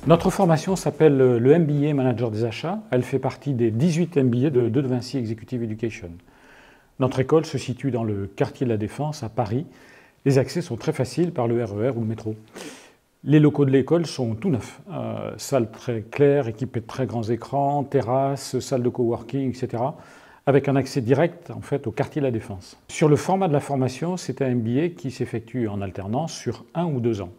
Notre formation s'appelle le MBA Manager des achats. Elle fait partie des 18 MBA de De Vinci Executive Education. Notre école se situe dans le quartier de la Défense, à Paris. Les accès sont très faciles par le RER ou le métro. Les locaux de l'école sont tout neufs. Salle très claire, équipée de très grands écrans, terrasse, salle de coworking, etc. Avec un accès direct en fait, au quartier de la Défense. Sur le format de la formation, c'est un MBA qui s'effectue en alternance sur 1 ou 2 ans.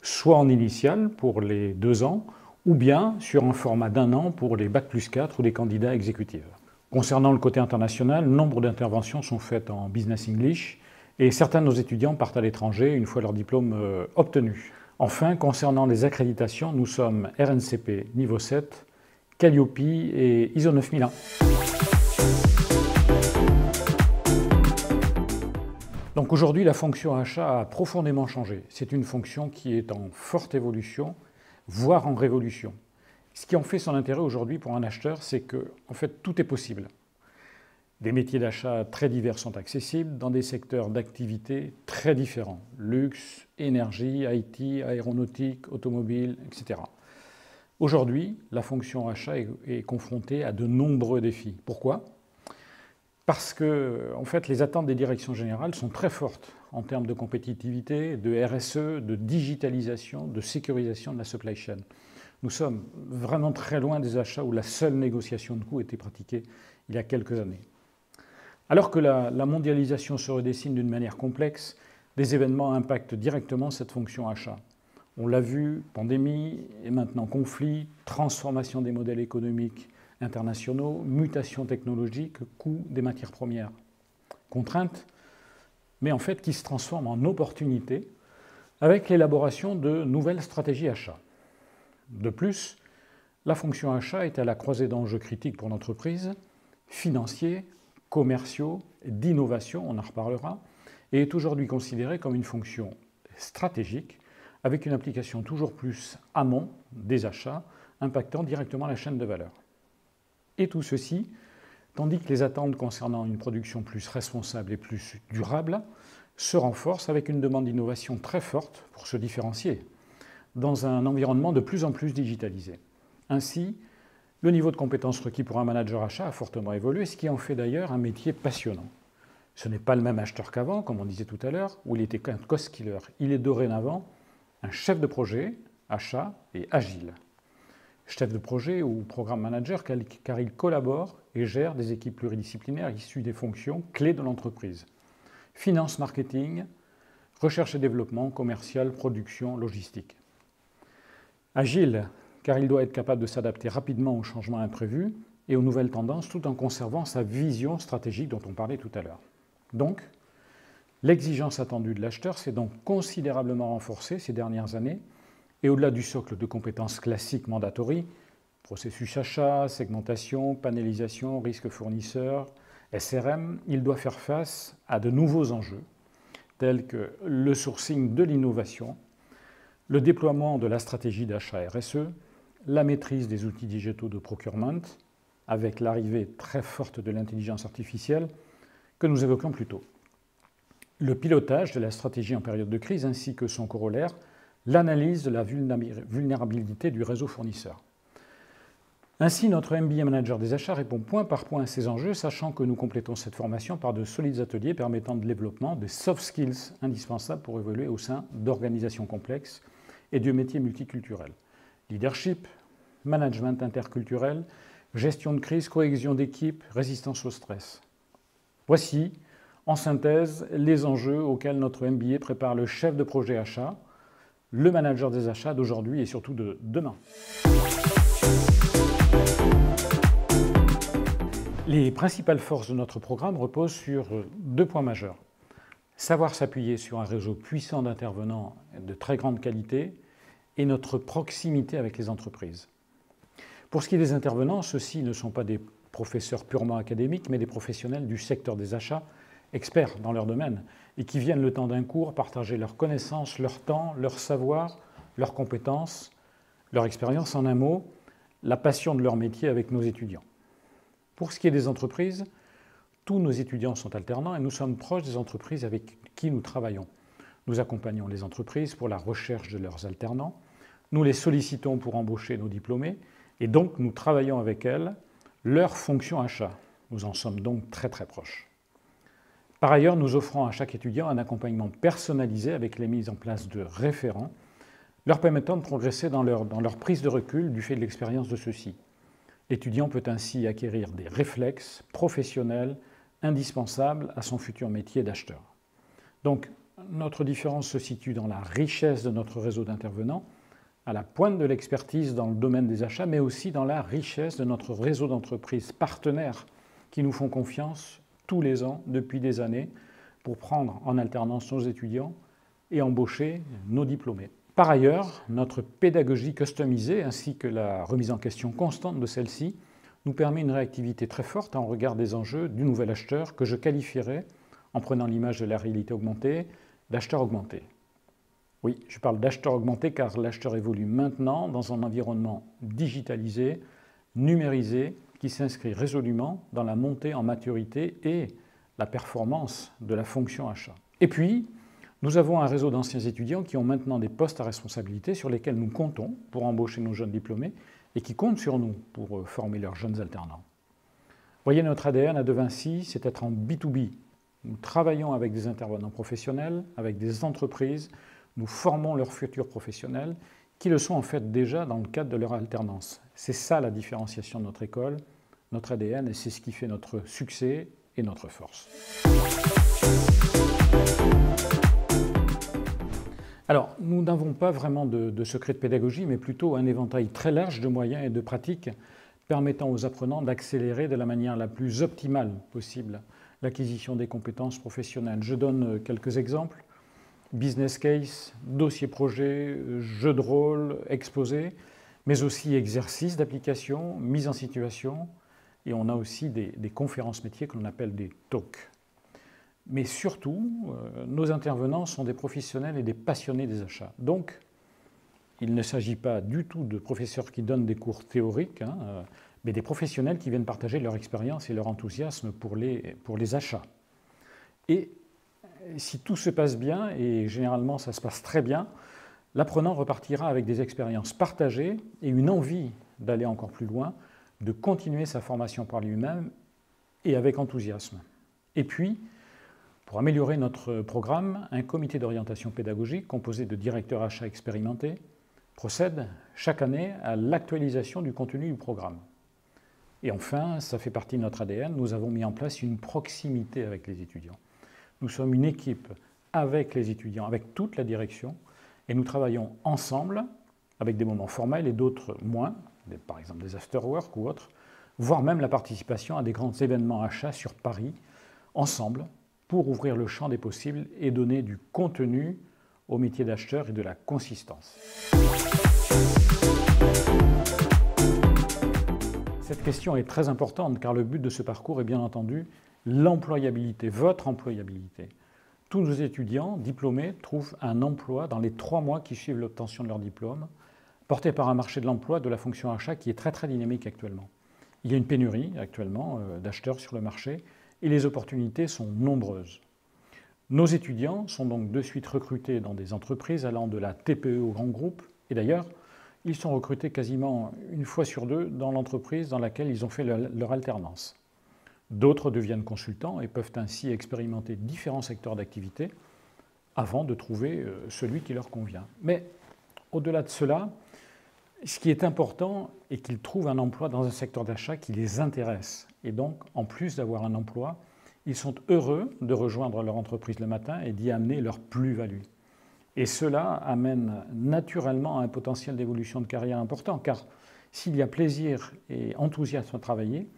Soit en initial pour les 2 ans, ou bien sur un format d'1 an pour les Bac+4 ou les candidats exécutifs. Concernant le côté international, nombre d'interventions sont faites en business English et certains de nos étudiants partent à l'étranger une fois leur diplôme obtenu. Enfin, concernant les accréditations, nous sommes RNCP niveau 7, Calliope et ISO 9001. Donc aujourd'hui, la fonction achat a profondément changé. C'est une fonction qui est en forte évolution, voire en révolution. Ce qui en fait son intérêt aujourd'hui pour un acheteur, c'est que en fait, tout est possible. Des métiers d'achat très divers sont accessibles dans des secteurs d'activité très différents. Luxe, énergie, IT, aéronautique, automobile, etc. Aujourd'hui, la fonction achat est confrontée à de nombreux défis. Pourquoi ? Parce que en fait, les attentes des directions générales sont très fortes en termes de compétitivité, de RSE, de digitalisation, de sécurisation de la supply chain. Nous sommes vraiment très loin des achats où la seule négociation de coûts était pratiquée il y a quelques années. Alors que la mondialisation se redessine d'une manière complexe, des événements impactent directement cette fonction achat. On l'a vu, pandémie et maintenant conflit, transformation des modèles économiques internationaux, mutations technologiques, coûts des matières premières. Contraintes, mais en fait qui se transforment en opportunités avec l'élaboration de nouvelles stratégies achats. De plus, la fonction achat est à la croisée d'enjeux critiques pour l'entreprise, financiers, commerciaux, d'innovation, on en reparlera, et est aujourd'hui considérée comme une fonction stratégique avec une application toujours plus amont des achats, impactant directement la chaîne de valeur. Et tout ceci, tandis que les attentes concernant une production plus responsable et plus durable se renforcent avec une demande d'innovation très forte pour se différencier dans un environnement de plus en plus digitalisé. Ainsi, le niveau de compétences requis pour un manager achat a fortement évolué, ce qui en fait d'ailleurs un métier passionnant. Ce n'est pas le même acheteur qu'avant, comme on disait tout à l'heure, où il était qu'un cost-killer. Il est dorénavant un chef de projet, achat et agile. Chef de projet ou programme manager car il collabore et gère des équipes pluridisciplinaires issues des fonctions clés de l'entreprise. Finance, marketing, recherche et développement, commercial, production, logistique. Agile, car il doit être capable de s'adapter rapidement aux changements imprévus et aux nouvelles tendances tout en conservant sa vision stratégique dont on parlait tout à l'heure. Donc, l'exigence attendue de l'acheteur s'est donc considérablement renforcée ces dernières années et au-delà du socle de compétences classiques mandatory, processus achat, segmentation, panélisation, risque fournisseur, SRM, il doit faire face à de nouveaux enjeux tels que le sourcing de l'innovation, le déploiement de la stratégie d'achat RSE, la maîtrise des outils digitaux de procurement, avec l'arrivée très forte de l'intelligence artificielle que nous évoquions plus tôt. Le pilotage de la stratégie en période de crise ainsi que son corollaire, l'analyse de la vulnérabilité du réseau fournisseur. Ainsi, notre MBA Manager des achats répond point par point à ces enjeux, sachant que nous complétons cette formation par de solides ateliers permettant le développement des soft skills indispensables pour évoluer au sein d'organisations complexes et de métiers multiculturels. Leadership, management interculturel, gestion de crise, cohésion d'équipe, résistance au stress. Voici, en synthèse, les enjeux auxquels notre MBA prépare le chef de projet achat, le manager des achats d'aujourd'hui et surtout de demain. Les principales forces de notre programme reposent sur 2 points majeurs. Savoir s'appuyer sur un réseau puissant d'intervenants de très grande qualité et notre proximité avec les entreprises. Pour ce qui est des intervenants, ceux-ci ne sont pas des professeurs purement académiques, mais des professionnels du secteur des achats, experts dans leur domaine, et qui viennent le temps d'un cours partager leurs connaissances, leur temps, leur savoir, leurs compétences, leur expérience, en un mot, la passion de leur métier avec nos étudiants. Pour ce qui est des entreprises, tous nos étudiants sont alternants et nous sommes proches des entreprises avec qui nous travaillons. Nous accompagnons les entreprises pour la recherche de leurs alternants, Nous les sollicitons pour embaucher nos diplômés et donc nous travaillons avec elles leur fonction achat. Nous en sommes donc très très proches. Par ailleurs, nous offrons à chaque étudiant un accompagnement personnalisé avec la mise en place de référents, leur permettant de progresser dans leur prise de recul du fait de l'expérience de ceux-ci. L'étudiant peut ainsi acquérir des réflexes professionnels indispensables à son futur métier d'acheteur. Donc, notre différence se situe dans la richesse de notre réseau d'intervenants, à la pointe de l'expertise dans le domaine des achats, mais aussi dans la richesse de notre réseau d'entreprises partenaires qui nous font confiance tous les ans, depuis des années, pour prendre en alternance nos étudiants et embaucher nos diplômés. Par ailleurs, notre pédagogie customisée ainsi que la remise en question constante de celle-ci nous permet une réactivité très forte en regard des enjeux du nouvel acheteur que je qualifierais, en prenant l'image de la réalité augmentée, d'acheteur augmenté. Oui, je parle d'acheteur augmenté car l'acheteur évolue maintenant dans un environnement digitalisé, numérisé, qui s'inscrit résolument dans la montée en maturité et la performance de la fonction achat. Et puis, nous avons un réseau d'anciens étudiants qui ont maintenant des postes à responsabilité sur lesquels nous comptons pour embaucher nos jeunes diplômés et qui comptent sur nous pour former leurs jeunes alternants. Voyez, notre ADN à De Vinci, c'est être en B2B. Nous travaillons avec des intervenants professionnels, avec des entreprises, nous formons leurs futurs professionnels qui le sont en fait déjà dans le cadre de leur alternance. C'est ça la différenciation de notre école, notre ADN, et c'est ce qui fait notre succès et notre force. Alors, nous n'avons pas vraiment de secret de pédagogie, mais plutôt un éventail très large de moyens et de pratiques permettant aux apprenants d'accélérer de la manière la plus optimale possible l'acquisition des compétences professionnelles. Je donne quelques exemples. Business case, dossier projet, jeu de rôle, exposé, mais aussi exercices d'application, mise en situation, et on a aussi des conférences métiers que l'on appelle des talks. Mais surtout, nos intervenants sont des professionnels et des passionnés des achats. Donc, il ne s'agit pas du tout de professeurs qui donnent des cours théoriques, mais des professionnels qui viennent partager leur expérience et leur enthousiasme pour les achats. Et si tout se passe bien, et généralement ça se passe très bien, l'apprenant repartira avec des expériences partagées et une envie d'aller encore plus loin, de continuer sa formation par lui-même et avec enthousiasme. Et puis, pour améliorer notre programme, un comité d'orientation pédagogique composé de directeurs achats expérimentés procède chaque année à l'actualisation du contenu du programme. Et enfin, ça fait partie de notre ADN, nous avons mis en place une proximité avec les étudiants. Nous sommes une équipe avec les étudiants, avec toute la direction, et nous travaillons ensemble, avec des moments formels et d'autres moins, par exemple des after-work ou autres, voire même la participation à des grands événements achats sur Paris, ensemble, pour ouvrir le champ des possibles et donner du contenu au métier d'acheteur et de la consistance. Cette question est très importante car le but de ce parcours est bien entendu l'employabilité, votre employabilité. Tous nos étudiants diplômés trouvent un emploi dans les 3 mois qui suivent l'obtention de leur diplôme, porté par un marché de l'emploi de la fonction achat qui est très très dynamique actuellement. Il y a une pénurie actuellement d'acheteurs sur le marché et les opportunités sont nombreuses. Nos étudiants sont donc de suite recrutés dans des entreprises allant de la TPE au grand groupe et d'ailleurs, ils sont recrutés quasiment 1 fois sur 2 dans l'entreprise dans laquelle ils ont fait leur alternance. D'autres deviennent consultants et peuvent ainsi expérimenter différents secteurs d'activité avant de trouver celui qui leur convient. Mais au-delà de cela, ce qui est important est qu'ils trouvent un emploi dans un secteur d'achat qui les intéresse. Et donc, en plus d'avoir un emploi, ils sont heureux de rejoindre leur entreprise le matin et d'y amener leur plus-value. Et cela amène naturellement à un potentiel d'évolution de carrière important, car s'il y a plaisir et enthousiasme à travailler,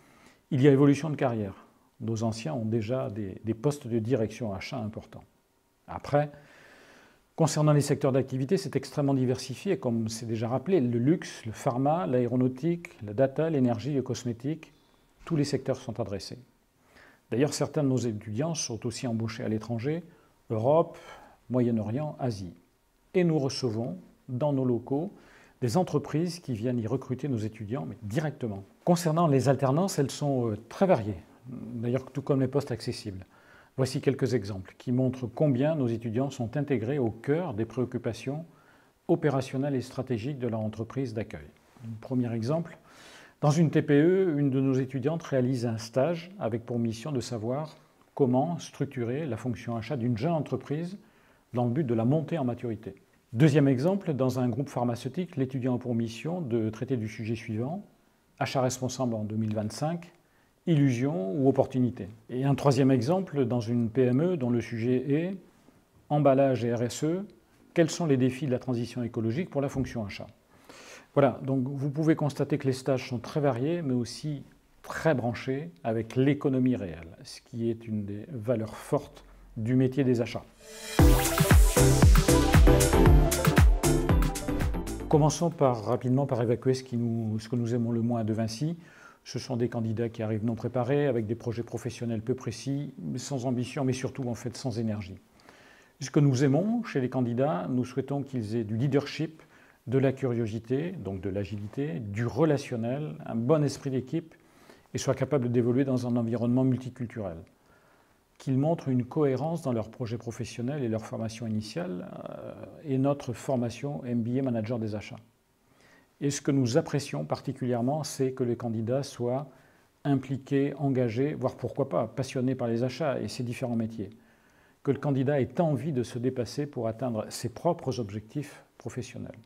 il y a évolution de carrière. Nos anciens ont déjà des postes de direction achat importants. Après, concernant les secteurs d'activité, c'est extrêmement diversifié, comme c'est déjà rappelé, le luxe, le pharma, l'aéronautique, la data, l'énergie, le cosmétique, tous les secteurs sont adressés. D'ailleurs, certains de nos étudiants sont aussi embauchés à l'étranger, Europe, Moyen-Orient, Asie. Et nous recevons dans nos locaux des entreprises qui viennent y recruter nos étudiants, mais directement. Concernant les alternances, elles sont très variées, d'ailleurs tout comme les postes accessibles. Voici quelques exemples qui montrent combien nos étudiants sont intégrés au cœur des préoccupations opérationnelle et stratégique de leur entreprise d'accueil. Premier exemple, dans une TPE, une de nos étudiantes réalise un stage avec pour mission de savoir comment structurer la fonction achat d'une jeune entreprise dans le but de la montée en maturité. Deuxième exemple, dans un groupe pharmaceutique, l'étudiant a pour mission de traiter du sujet suivant, achat responsable en 2025, illusion ou opportunité. Et un troisième exemple, dans une PME dont le sujet est emballage et RSE, quels sont les défis de la transition écologique pour la fonction achat. Voilà, donc vous pouvez constater que les stages sont très variés, mais aussi très branchés avec l'économie réelle, ce qui est une des valeurs fortes du métier des achats. Commençons rapidement par évacuer ce que nous aimons le moins de Vinci. Ce sont des candidats qui arrivent non préparés, avec des projets professionnels peu précis, sans ambition, mais surtout en fait sans énergie. Ce que nous aimons chez les candidats, nous souhaitons qu'ils aient du leadership, de la curiosité, donc de l'agilité, du relationnel, un bon esprit d'équipe et soient capables d'évoluer dans un environnement multiculturel. Qu'ils montrent une cohérence dans leur projet professionnel et leur formation initiale et notre formation MBA Manager des achats. Et ce que nous apprécions particulièrement, c'est que les candidats soient impliqués, engagés, voire pourquoi pas, passionnés par les achats et ses différents métiers. Que le candidat ait envie de se dépasser pour atteindre ses propres objectifs professionnels.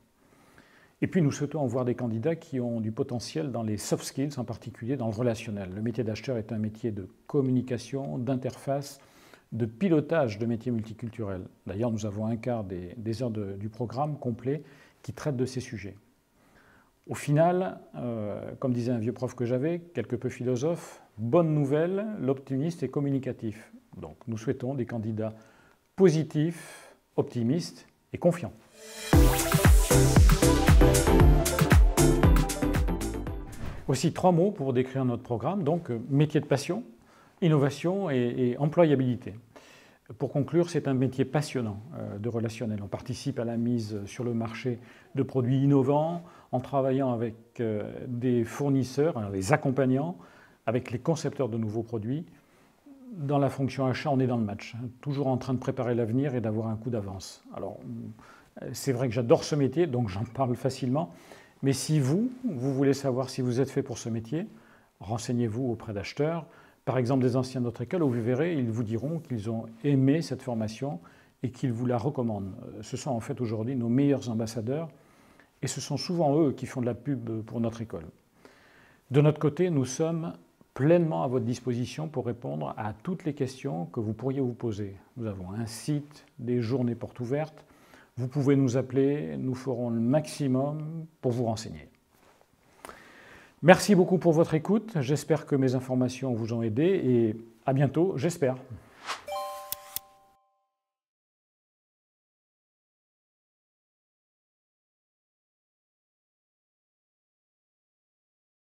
Et puis nous souhaitons voir des candidats qui ont du potentiel dans les soft skills, en particulier dans le relationnel. Le métier d'acheteur est un métier de communication, d'interface, de pilotage de métiers multiculturels. D'ailleurs, nous avons un quart des heures du programme complet qui traite de ces sujets. Au final, comme disait un vieux prof que j'avais, quelque peu philosophe, bonne nouvelle, l'optimiste est communicatif. Donc nous souhaitons des candidats positifs, optimistes et confiants. Voici 3 mots pour décrire notre programme, donc métier de passion, innovation et employabilité. Pour conclure, c'est un métier passionnant de relationnel. On participe à la mise sur le marché de produits innovants en travaillant avec des fournisseurs, les accompagnants, avec les concepteurs de nouveaux produits. Dans la fonction achat, on est dans le match, toujours en train de préparer l'avenir et d'avoir un coup d'avance. Alors, c'est vrai que j'adore ce métier, donc j'en parle facilement. Mais si vous voulez savoir si vous êtes fait pour ce métier, renseignez-vous auprès d'acheteurs, par exemple des anciens de notre école, où vous verrez, ils vous diront qu'ils ont aimé cette formation et qu'ils vous la recommandent. Ce sont en fait aujourd'hui nos meilleurs ambassadeurs et ce sont souvent eux qui font de la pub pour notre école. De notre côté, nous sommes pleinement à votre disposition pour répondre à toutes les questions que vous pourriez vous poser. Nous avons un site, des journées portes ouvertes. Vous pouvez nous appeler, nous ferons le maximum pour vous renseigner. Merci beaucoup pour votre écoute. J'espère que mes informations vous ont aidé et à bientôt, j'espère.